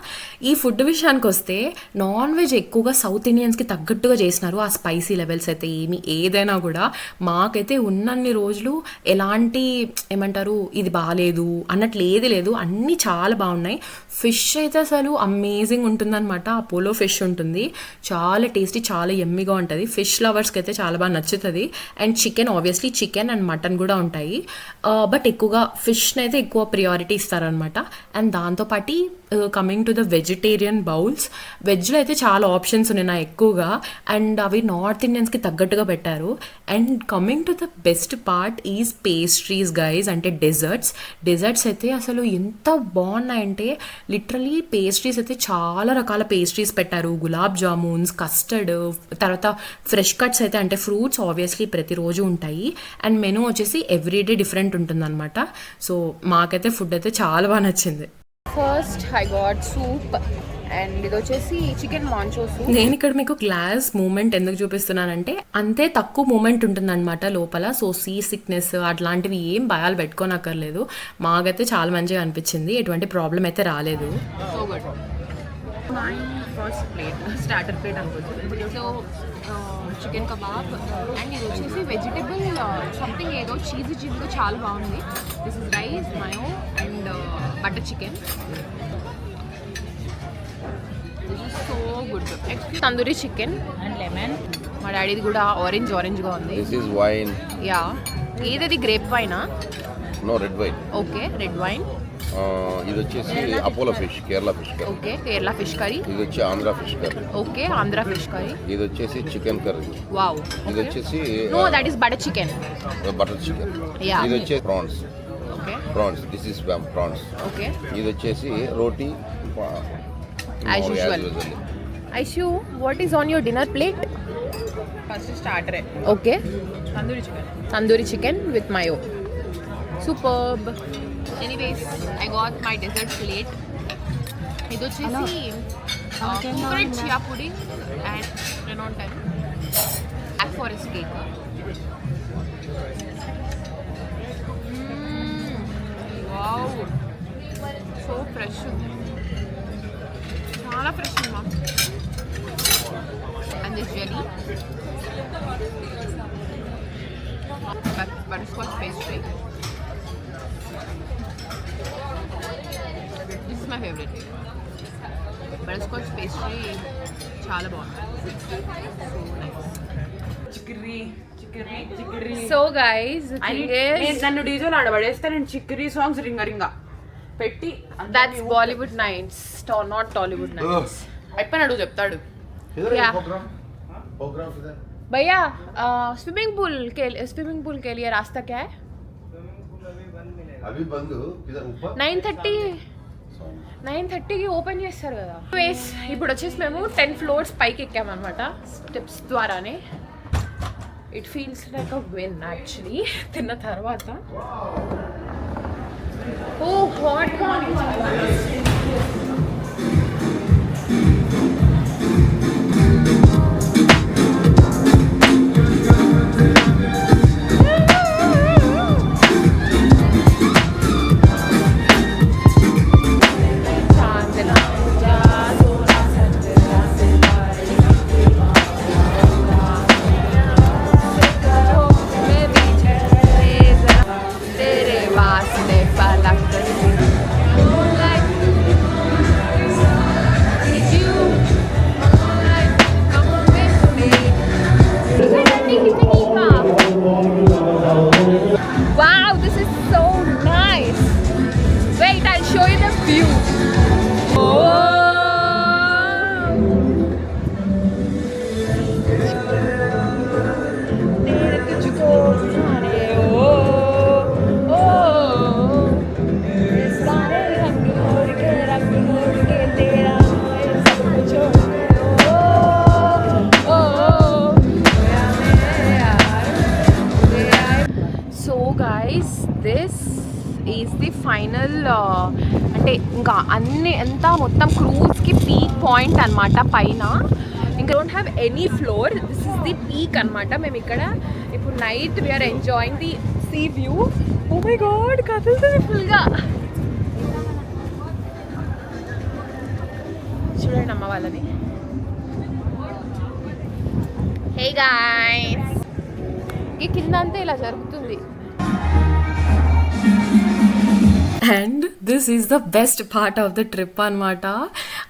[SPEAKER 1] ఈ ఫుడ్ విషయానికి వస్తే నాన్ వెజ్ ఎక్కువగా సౌత్ ఇండియన్స్కి తగ్గట్టుగా చేసినారు. ఆ స్పైసీ లెవెల్స్ అయితే ఏదైనా కూడా మాకైతే ఉన్నన్ని రోజులు ఎలాంటి, ఏమంటారు, ఇది బాగాలేదు అన్నట్లు ఏది లేదు, అన్నీ చాలా బాగున్నాయి. ఫిష్ అయితే అసలు అమేజింగ్ ఉంటుందన్నమాట. అపోలో ఫిష్ ఉంటుంది, చాలా టేస్టీ, చాలా ఎమ్మిగా ఉంటుంది. ఫిష్ లవర్స్కి అయితే చాలా బాగా నచ్చుతుంది. And chicken, obviously chicken and mutton కూడా ఉంటాయి, బట్ ఎక్కువగా ఫిష్ని అయితే ఎక్కువ ప్రియారిటీ ఇస్తారనమాట. అండ్ దాంతోపాటు coming to the vegetarian bowls, వెజ్లో అయితే చాలా ఆప్షన్స్ ఉన్నాయి ఎక్కువగా, అండ్ అవి నార్త్ ఇండియన్స్కి తగ్గట్టుగా పెట్టారు. And coming to the best part is pastries guys, అంటే డెజర్ట్స్ అయితే అసలు ఎంత బాగున్నాయంటే లిటరలీ పేస్ట్రీస్ అయితే చాలా రకాల పేస్ట్రీస్ పెట్టారు. గులాబ్ జామున్స్, కస్టర్డ్, తర్వాత ఫ్రెష్ కట్స్ అయితే, అంటే ఫ్రూట్స్ ఆబ్వియస్లీ ప్రతిరోజు ఉంటాయి. అండ్ మెనూ వచ్చేసి ఎవ్రీడే డిఫరెంట్ ఉంటుందన్నమాట. సో మాకైతే ఫుడ్ అయితే చాలా బాగా నచ్చింది. Breakfast I got soup and ఇది వచ్చేసి చికెన్ మాంచో సూప్. నేను ఇక్కడ మీకు గ్లాస్ మూమెంట్ ఎందుకు చూపిస్తున్నానంటే అంతే తక్కువ మూమెంట్ ఉంటుందన్నమాట లోపల. సో సీ సిక్నెస్ అట్లాంటివి ఏం భయాలు పెట్టుకోనక్కర్లేదు. మాకైతే చాలా మంచిగా అనిపించింది, ఎటువంటి ప్రాబ్లం అయితే రాలేదు. So good. My first plate starter plate అనుకుంటుంది. సో చికెన్ కబాబ్ అండ్ ఇది వచ్చేసి వెజిటబుల్ సంథింగ్ ఏదో చీజీగా చాలా బాగుంది. This is rice mayo and butter chicken. So good. Tandoori chicken
[SPEAKER 4] and lemon.
[SPEAKER 1] మా డాడీది కూడా ఆరెంజ్గా ఉంది.
[SPEAKER 2] This is wine.
[SPEAKER 1] యా, ఏదది గ్రేప్ వైనా?
[SPEAKER 2] No, red wine.
[SPEAKER 1] Okay, red wine.
[SPEAKER 2] ఇది వచ్చేసి Apollo fish, Kerala fish curry.
[SPEAKER 1] Okay, Kerala fish curry.
[SPEAKER 2] ఇది వచ్చి Andhra fish curry.
[SPEAKER 1] Okay, Andhra fish curry.
[SPEAKER 2] ఇది వచ్చేసి చికెన్ కర్రీ.
[SPEAKER 1] వావ్.
[SPEAKER 2] ఇది వచ్చేసి
[SPEAKER 1] no, that is butter chicken.
[SPEAKER 2] Butter chicken.
[SPEAKER 1] Yeah.
[SPEAKER 2] ఇది వచ్చేసి prawns.
[SPEAKER 1] Okay
[SPEAKER 2] prawns, this is prawns.
[SPEAKER 1] Okay.
[SPEAKER 2] ఇది వచ్చేసి రోటీ
[SPEAKER 1] As usual. Aishu, what is on your dinner plate?
[SPEAKER 3] First స్టార్టరే
[SPEAKER 1] Okay,
[SPEAKER 3] tandoori chicken.
[SPEAKER 1] tandoori chicken with mayo. Superb. Anyways, I got my dessert plate. ఇది వచ్చేసి coconut chia pudding and Renault 10 black forest cake. Wow, so fresh. చాలా fresh ఉందా. And this jelly butterscotch pastry. This is my favorite. Butterscotch pastry చాలా బాగుంది. So nice.
[SPEAKER 3] Chicory.
[SPEAKER 1] So guys, the thing is,
[SPEAKER 3] నన్ను డీజోలో ఆడబడేస్తే నేను chicory songs రింగ పెట్టి
[SPEAKER 1] that's Bollywood nights, not Tollywood nights.
[SPEAKER 3] అయిపోయినాడు చెప్తాడు.
[SPEAKER 1] Yeah. भैया स्विमिंग पूल के लिए रास्ता क्या है?
[SPEAKER 2] అవి బంద్ ఇదర్ ऊपर
[SPEAKER 1] 9:30కి ఓపెన్ చేస్తారు కదా. ఇప్పుడు వచ్చేసి మేము 10 floors పైకి ఎక్కామన్నమాట స్టెప్స్ ద్వారానే. It feels like a win actually తిన్న తర్వాత. ఓ hot Wow, this is so nice. Wait, I'll show you the view. Oh. तेरे तुझको जाने ओ ये सारे रंग मोड़ के तेरा ये सब कुछ so guys this is the final అంటే ఇంకా అన్ని ఎంత మొత్తం క్రూజ్కి పీక్ పాయింట్ అనమాట పైన. ఇంకా don't have any floor, this is the peak అనమాట. మేము ఇక్కడ ఇప్పుడు night we're enjoying the sea view. Oh my God, కదులుతుంది ఫుల్గా. చూడండి అమ్మ వాళ్ళని. హే గాయ్స్, ఈ కింద అంతా ఇలా జరుగుతుంది. And this is the best part of the trip అనమాట.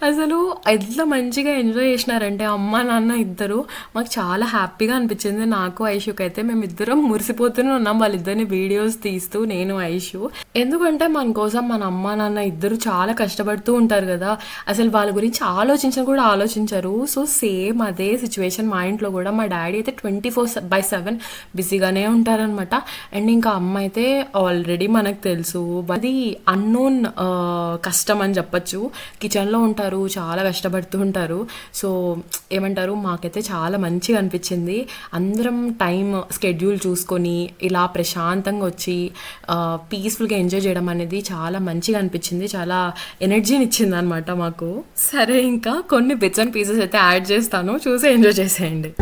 [SPEAKER 1] అసలు ఎంత మంచిగా ఎంజాయ్ చేసినారంటే అమ్మ నాన్న ఇద్దరు. మాకు చాలా హ్యాపీగా అనిపించింది. నాకు ఐషుకి అయితే మేమిద్దరం మురిసిపోతూనే ఉన్నాం వాళ్ళిద్దరిని వీడియోస్ తీస్తూ, నేను ఐషు. ఎందుకంటే మన కోసం మన అమ్మ నాన్న ఇద్దరు చాలా కష్టపడుతూ ఉంటారు కదా, అసలు వాళ్ళ గురించి ఆలోచించరు. సో సేమ్ అదే సిచ్యువేషన్ మా ఇంట్లో కూడా. మా డాడీ అయితే 24/7 బిజీగానే ఉంటారనమాట. అండ్ ఇంకా అమ్మ అయితే ఆల్రెడీ మనకు తెలుసు అది అన్నోన్ జెన్యూన్ కష్టం అని చెప్పచ్చు. కిచెన్లో ఉంటారు, చాలా కష్టపడుతూ ఉంటారు. సో ఏమంటారు, మాకైతే చాలా మంచిగా అనిపించింది. అందరం టైం స్కెడ్యూల్ చూసుకొని ఇలా ప్రశాంతంగా వచ్చి పీస్ఫుల్గా ఎంజాయ్ చేయడం అనేది చాలా మంచిగా అనిపించింది. చాలా ఎనర్జీని ఇచ్చింది అనమాట మాకు. సరే, ఇంకా కొన్ని బిట్స్ అండ్ పీసెస్ అయితే యాడ్ చేస్తాను, చూసి ఎంజాయ్ చేసేయండి.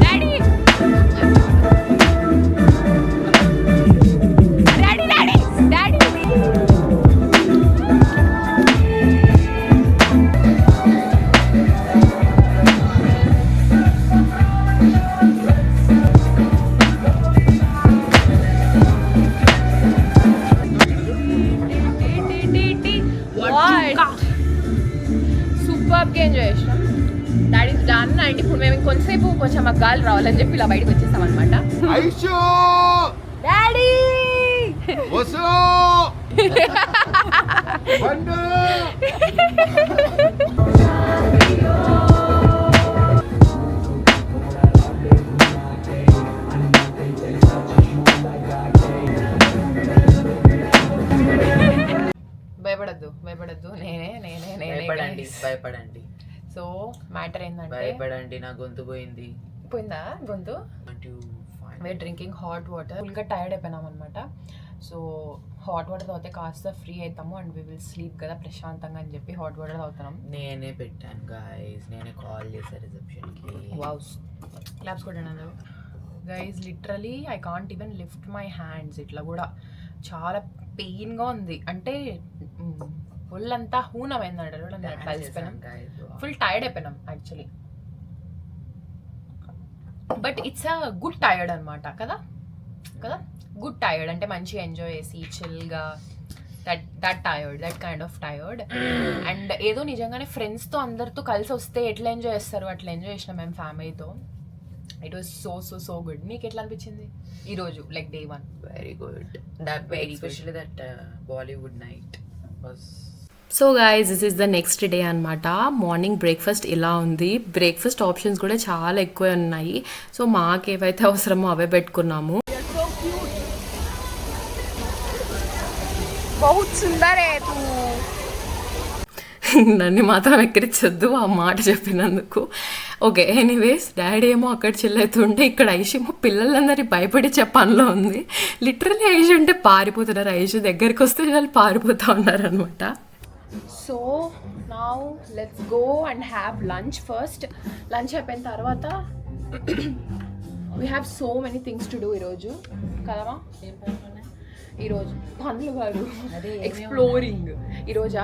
[SPEAKER 3] సూపర్గా ఎంజాయ్ చేసినాం. That is done. అండ్ ఇప్పుడు మేము ఇంకొంతసేపు కొంచెం మాకు గాలి రావాలని చెప్పి ఇలా బయటకు వచ్చేసాం అనమాట.
[SPEAKER 2] ఐషు
[SPEAKER 3] డాడీ
[SPEAKER 2] వసు బండు
[SPEAKER 1] భయపడద్దు నేనే
[SPEAKER 7] భయపడండి
[SPEAKER 1] సో మ్యాటర్ ఏంటంటే,
[SPEAKER 7] భయపడండి, నా గొంతు
[SPEAKER 1] పోయిందా గొంతు? We're drinking hot water. ఫుల్గా టైర్డ్ అయిపోయినాం అనమాట. సో హాట్ వాటర్ తాగితే కాస్త ఫ్రీ అవుతాము అండ్ వీ విల్ స్లీప్ కదా ప్రశాంతంగా అని చెప్పి హాట్ వాటర్ తాగుతున్నాం.
[SPEAKER 7] నేనే పెట్టాను గైస్, నేనే కాల్ చేశాను రిసెప్షన్కి.
[SPEAKER 1] వావ్, క్లాప్స్ కొట్టాను guys. Literally I can't even lift my hands. ఇట్లా కూడా చాలా పెయిన్గా ఉంది. అంటే ఒళ్ళంతా హూనమైందంట, అట్లా కలిసిపోయినాం. ఫుల్ టైర్డ్ అయిపోయినాం actually. But it's a good tired అనమాట కదా. గుడ్ టైర్డ్ అంటే మంచిగా ఎంజాయ్ చేసి చిల్గా, that tired, that kind of tired. And ఏదో నిజంగానే ఫ్రెండ్స్తో అందరితో కలిసి వస్తే ఎట్లా ఎంజాయ్ చేస్తారు అట్లా ఎంజాయ్ చేసినాం మేము ఫ్యామిలీతో. It was so good. మీకు ఎట్లా అనిపించింది ఈరోజు, like day 1?
[SPEAKER 7] Very good. Especially that Bollywood night was.
[SPEAKER 1] So guys, this is the next day అనమాట. మార్నింగ్ బ్రేక్ఫాస్ట్ ఇలా ఉంది. బ్రేక్ఫాస్ట్ ఆప్షన్స్ కూడా చాలా ఎక్కువ ఉన్నాయి. సో మాకు ఏవైతే అవసరమో అవే పెట్టుకున్నాము. నన్ను మాత్రం ఎక్కడిచ్చొద్దు ఆ మాట చెప్పినందుకు. ఓకే, ఎనీవేస్ డాడీ ఏమో అక్కడ చిల్లవుతుంటే ఇక్కడ ఐషు ఏమో పిల్లలందరి భయపడిచ్చే పనిలో ఉంది. లిటరలీ ఐషు అంటే పారిపోతున్నారు. ఐషు దగ్గరికి వస్తే వాళ్ళు పారిపోతూ ఉన్నారు అనమాట. So now let's go and have lunch first. Lunch అయిపోయిన తర్వాత we have so many things to do ఈరోజు కదమ్మా. ఈరోజు పనులు కాదు, ఎక్స్ప్లోరింగ్. ఈరోజు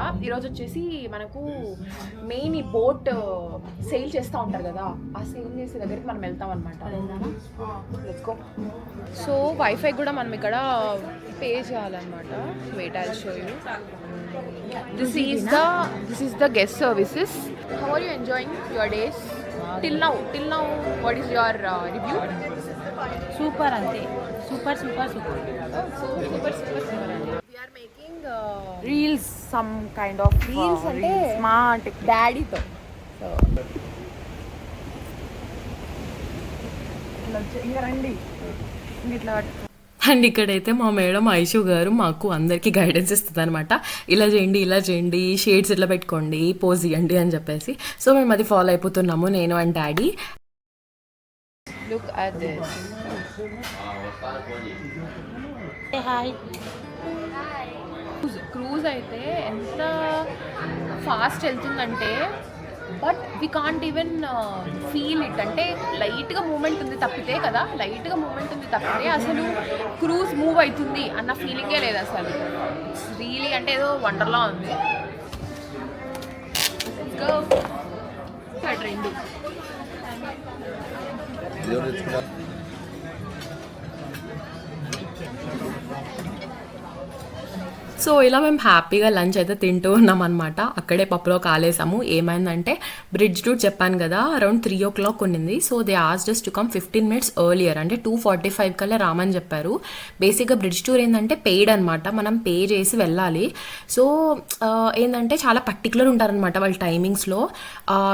[SPEAKER 1] వచ్చేసి మనకు మెయిన్ ఈ బోట్ సెయిల్ చేస్తూ ఉంటారు కదా, ఆ సెయిల్ చేసే దగ్గరికి మనం వెళ్తాం అనమాట. Let's go. సో వైఫై కూడా మనం ఇక్కడ పే చేయాలన్నమాట. Wait I'll show you. This is the guest services. How are you enjoying your days till now? What is your review?
[SPEAKER 4] Super అంతే, super.
[SPEAKER 1] So super. We are making
[SPEAKER 3] reels, some kind of
[SPEAKER 1] reels అంటే
[SPEAKER 3] smart
[SPEAKER 1] డాడీతో. సో
[SPEAKER 3] ఇంకా రండి, ఇట్లా
[SPEAKER 1] and ఇక్కడైతే మా madam Aishu గారు మాకు అందరికీ గైడెన్స్ ఇస్తుంది అనమాట. ఇలా చేయండి, షేడ్స్ ఇట్లా పెట్టుకోండి, పోజ్ ఇవ్వండి అని చెప్పేసి. సో మేము అది ఫాలో అయిపోతున్నాము, నేను and daddy. Look at this.
[SPEAKER 4] Hi.
[SPEAKER 1] Cruise అయితే ఎంత ఫాస్ట్ వెళ్తుందంటే, but we can't even feel it. అంటే లైట్గా మూమెంట్ ఉంది తప్పితే అసలు క్రూజ్ మూవ్ అవుతుంది అన్న ఫీలింగే లేదు అసలు. ఇట్స్ రియలీ అంటే ఏదో వండర్లా ఉంది. రెండు సో ఇలా మేము హ్యాపీగా లంచ్ అయితే తింటూ ఉన్నాం అనమాట. అక్కడే పప్పులో కాలేసాము. ఏమైందంటే బ్రిడ్జ్ టూర్ చెప్పాను కదా, అరౌండ్ 3 o'clock ఉన్నింది. So they asked us to come 15 minutes earlier, అంటే 2:45 కల్లా రామని చెప్పారు. బేసిక్గా బ్రిడ్జ్ టూర్ ఏంటంటే పెయిడ్ అనమాట, మనం పే చేసి వెళ్ళాలి. సో ఏంటంటే చాలా పర్టికులర్ ఉంటారనమాట వాళ్ళ టైమింగ్స్లో.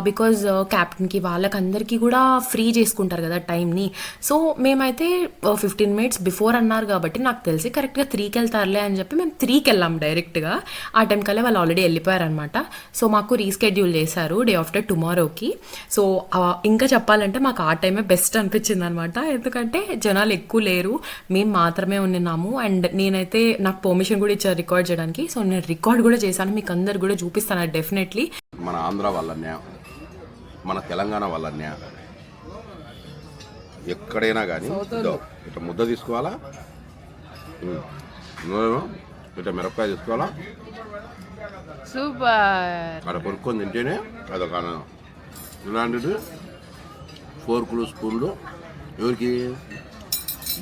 [SPEAKER 1] బికాజ్ క్యాప్టెన్కి వాళ్ళకందరికీ కూడా ఫ్రీ చేసుకుంటారు కదా టైంని. సో మేమైతే 15 minutes బిఫోర్ అన్నారు కాబట్టి నాకు తెలిసి కరెక్ట్గా 3కి వెళ్తారులే అని చెప్పి మేము 3కి వెళ్ళాం డైరెక్ట్గా. ఆ టైం కల్లా వాళ్ళు ఆల్రెడీ వెళ్ళిపోయారనమాట. సో మాకు రీస్కెడ్యూల్ చేశారు డే ఆఫ్టర్ టుమారోకి. సో ఇంకా చెప్పాలంటే మాకు ఆ టైమే బెస్ట్ అనిపించింది అనమాట. ఎందుకంటే జనాలు ఎక్కువ లేరు, మేము మాత్రమే ఉన్నాము. అండ్ నేనైతే నాకు పర్మిషన్ కూడా ఇచ్చారు రికార్డ్ చేయడానికి. సో నేను రికార్డ్ కూడా చేశాను, మీకు అందరు కూడా చూపిస్తాను డెఫినెట్లీ.
[SPEAKER 2] మన ఆంధ్ర వాళ్ళన్యా, మన తెలంగాణ వాళ్ళన్యా, ఎక్కడైనా కానీ ఇట్లా ముద్ద తీసుకోవాలా, ఇట్లా మిరపకాయ తీసుకోవాలా,
[SPEAKER 3] సూపర్.
[SPEAKER 2] అక్కడ కొనుక్కొని తింటేనే అదొక ఆనందం. ఇలాంటిది ఫోర్కులు స్పూన్లు ఎవరికి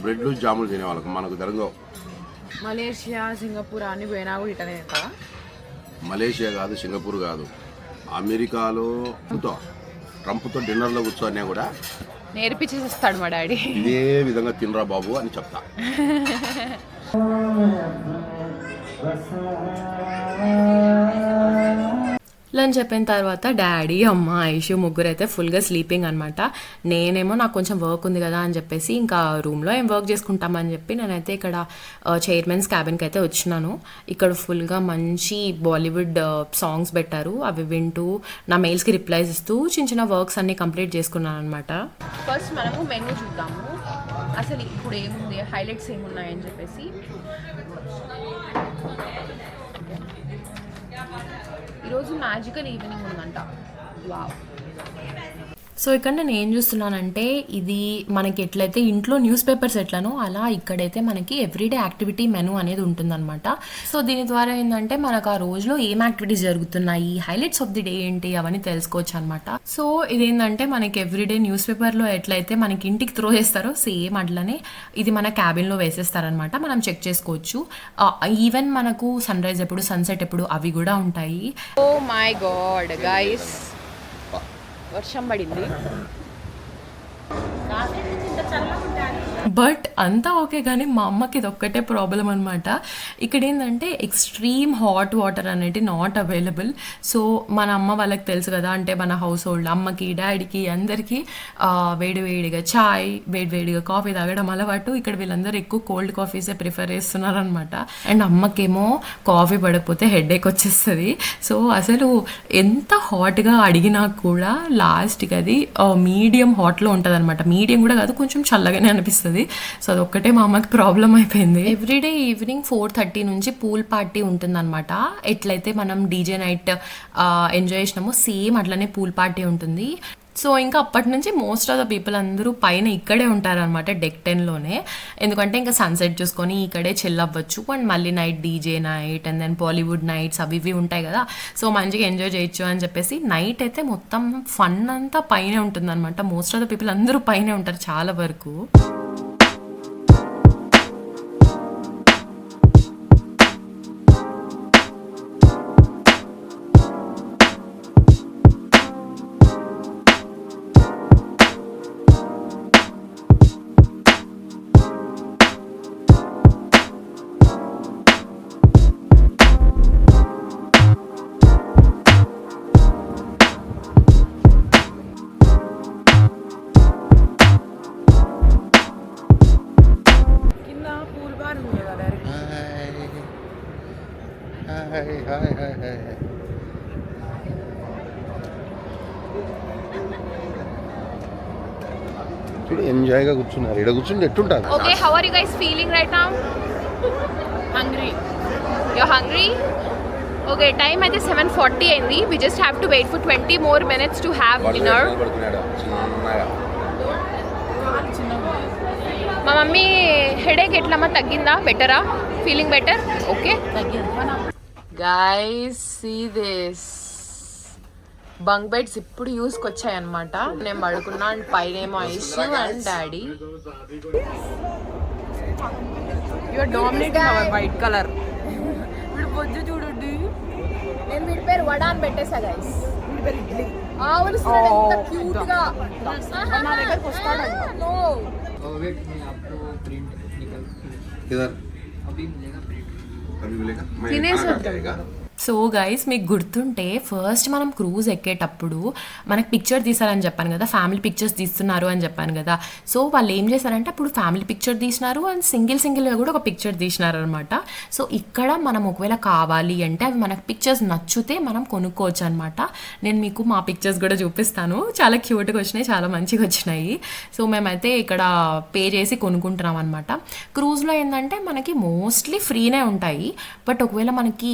[SPEAKER 2] బ్రెడ్లు జాములు తినే వాళ్ళకి, మనకు జరగవు.
[SPEAKER 3] మలేషియా, సింగపూర్ అన్ని పోయినా కూడా ఇటనే కదా.
[SPEAKER 2] మలేషియా కాదు, సింగపూర్ కాదు, అమెరికాలో ట్రంప్తో డిన్నర్లో కూర్చొని కూడా
[SPEAKER 3] నేర్పించేస్తాడు మా డాడీ.
[SPEAKER 2] ఇదే విధంగా తినరా బాబు అని చెప్తా.
[SPEAKER 1] లంచ్ అయిపోయిన తర్వాత డాడీ, అమ్మ, ఐషు ముగ్గురు అయితే ఫుల్గా స్లీపింగ్ అనమాట. నేనేమో నాకు కొంచెం వర్క్ ఉంది కదా అని చెప్పేసి ఇంకా రూమ్లో ఏం వర్క్ చేసుకుంటామని చెప్పి నేనైతే ఇక్కడ చైర్మన్స్ క్యాబిన్కి అయితే వచ్చినాను. ఇక్కడ ఫుల్గా మంచి బాలీవుడ్ సాంగ్స్ పెట్టారు, అవి వింటూ నా మెయిల్స్కి రిప్లైస్ ఇస్తూ చిన్న చిన్న వర్క్స్ అన్ని కంప్లీట్ చేసుకున్నాను అనమాట. ఫస్ట్ మనము మెనూ చూద్దాము, అసలు ఇప్పుడు ఏముంది, హైలైట్స్ ఏమున్నాయని చెప్పేసి. ఈరోజు మ్యాజికల్ ఈవినింగ్ ఉందంట. వావ్. సో ఇక్కడ నేను ఏం చూస్తున్నానంటే, ఇది మనకి ఎట్లయితే ఇంట్లో న్యూస్ పేపర్స్ ఎట్లనో అలా ఇక్కడైతే మనకి ఎవ్రీడే యాక్టివిటీ మెనూ అనేది ఉంటుందన్నమాట. సో దీని ద్వారా ఏంటంటే మనకు ఆ రోజులో ఏం యాక్టివిటీస్ జరుగుతున్నాయి, హైలైట్స్ ఆఫ్ ది డే ఏంటి అవన్నీ తెలుసుకోవచ్చు అనమాట. సో ఇదేంటంటే మనకి ఎవ్రీడే న్యూస్ పేపర్లో ఎట్లయితే మనకి ఇంటికి త్రో చేస్తారో సేమ్ అట్లనే ఇది మన క్యాబిన్లో వేసేస్తారనమాట. మనం చెక్ చేసుకోవచ్చు. ఈవెన్ మనకు సన్ రైజ్ ఎప్పుడు, సన్సెట్ ఎప్పుడు అవి కూడా ఉంటాయి.
[SPEAKER 3] ఓ మై గాడ్ గైస్, వర్షం పడింది.
[SPEAKER 1] బట్ అంతా ఓకే, కానీ మా అమ్మకి ఇది ఒక్కటే ప్రాబ్లం అనమాట. ఇక్కడ ఏంటంటే ఎక్స్ట్రీమ్ హాట్ వాటర్ అనేది నాట్ అవైలబుల్. సో మన అమ్మ వాళ్ళకి తెలుసు కదా, అంటే మన హౌస్ హోల్డ్ అమ్మకి, డాడీకి అందరికీ వేడివేడిగా చాయ్, వేడివేడిగా కాఫీ తాగడం అలవాటు. ఇక్కడ వీళ్ళందరూ ఎక్కువ కోల్డ్ కాఫీసే ప్రిఫర్ చేస్తున్నారు అనమాట. అండ్ అమ్మకేమో కాఫీ పడకపోతే హెడేక్ వచ్చేస్తుంది. సో అసలు ఎంత హాట్గా అడిగినా కూడా లాస్ట్కి అది మీడియం హాట్లో ఉంటుంది అనమాట. మీడియం కూడా కాదు, కొంచెం చల్లగానే అనిపిస్తుంది. సో అదొక్కటే మా అమ్మకి ప్రాబ్లం అయిపోయింది. ఎవ్రీడే ఈవినింగ్ 4:30 నుంచి పూల్ పార్టీ ఉంటుందన్నమాట. ఎట్లయితే మనం డీజే నైట్ ఎంజాయ్ చేసినామో సేమ్ అట్లనే పూల్ పార్టీ ఉంటుంది. సో ఇంకా అప్పటి నుంచి మోస్ట్ ఆఫ్ ద పీపుల్ అందరూ పైన ఇక్కడే ఉంటారనమాట, డెక్ 10లోనే. ఎందుకంటే ఇంకా సన్సెట్ చూసుకొని ఇక్కడే చిల్ అవ్వచ్చు. అండ్ మళ్ళీ night DJ night and then Bollywood nights అవి ఇవి ఉంటాయి కదా, సో మంచిగా ఎంజాయ్ చేయొచ్చు అని చెప్పేసి నైట్ అయితే మొత్తం ఫన్ అంతా పైనే ఉంటుందన్నమాట. మోస్ట్ ఆఫ్ ద పీపుల్ అందరూ పైనే ఉంటారు చాలా వరకు.
[SPEAKER 2] ఎంజాయ్గా కూర్చున్నారు, ఇక్కడ కూర్చుంటే ఎట్టుంటారు.
[SPEAKER 1] Okay, how are you guys feeling right now?
[SPEAKER 3] Hungry.
[SPEAKER 1] You're hungry? Okay, time అయితే 7:40 అయింది. We just have to wait for 20 more minutes to have dinner. మా మమ్మీ హెడేక్ ఎట్లమ్మా, తగ్గిందా? బెటరా? Feeling better? Okay. Guys see this bunk beds ఇప్పుడు యూస్కి వచ్చాయన్నమాట. నేను పడుకున్నా అండ్ పైన ఏమో Aishu and daddy.
[SPEAKER 3] You are dominating our white colour.
[SPEAKER 1] వీడు పొద్దు చూడండి. నేను వీడి పేరు వడా అని పెట్టేసా గైస్. వీడి పేరు ఇడ్లీ. ఆవులు ఎంత క్యూట్ గా నా దగ్గరికి వస్తాడంట. నో
[SPEAKER 5] वेट मैं आपको प्रिंट निकल
[SPEAKER 2] किधर
[SPEAKER 5] अभी मिलेगा प्रिंट
[SPEAKER 2] अभी मिलेगा, मैं
[SPEAKER 1] తినేసి
[SPEAKER 2] खाना खा के आएगा.
[SPEAKER 1] సో గైస్ మీకు గుర్తుంటే ఫస్ట్ మనం క్రూజ్ ఎక్కేటప్పుడు మనకు పిక్చర్ తీసారని చెప్పాను కదా, ఫ్యామిలీ పిక్చర్స్ తీస్తున్నారు అని చెప్పాను కదా. సో వాళ్ళు ఏం చేశారంటే అప్పుడు ఫ్యామిలీ పిక్చర్ తీసినారు అండ్ సింగిల్గా కూడా ఒక పిక్చర్ తీసినారు అనమాట. సో ఇక్కడ మనం ఒకవేళ కావాలి అంటే అవి మనకు పిక్చర్స్ నచ్చితే మనం కొనుక్కోవచ్చు అనమాట. నేను మీకు మా పిక్చర్స్ కూడా చూపిస్తాను, చాలా క్యూట్గా వచ్చినాయి, చాలా మంచిగా వచ్చినాయి. సో మేమైతే ఇక్కడ పే చేసి కొనుక్కుంటున్నాం అనమాట. క్రూజ్లో ఏంటంటే మనకి మోస్ట్లీ ఫ్రీనే ఉంటాయి, బట్ ఒకవేళ మనకి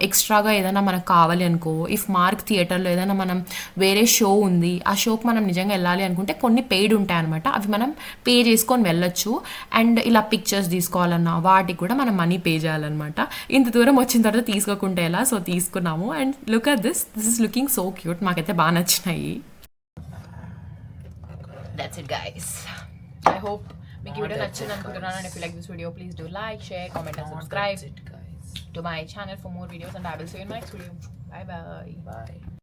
[SPEAKER 1] ఎక్స్ట్రాగా ఏదైనా మనకు కావాలి అనుకో, ఇఫ్ మార్క్ థియేటర్లో ఏదైనా మనం వేరే షో ఉంది, ఆ షోకి మనం నిజంగా వెళ్ళాలి అనుకుంటే కొన్ని పెయిడ్ ఉంటాయి అనమాట, అవి మనం పే చేసుకొని వెళ్ళొచ్చు. అండ్ ఇలా పిక్చర్స్ తీసుకోవాలన్నా వాటికి కూడా మనం మనీ పే చేయాలన్నమాట. ఇంత దూరం వచ్చిన తర్వాత తీసుకోకుండా ఎలా, సో తీసుకున్నాము. And look at this is looking so cute, మాకైతే బాగా నచ్చినాయి. That's it guys, I hope మీకు వీడియో నచ్చింది అనుకుంటున్నాను. And if you like this video please do like, share, comment and subscribe to my channel for more videos, and I will see you in my next video. Bye bye.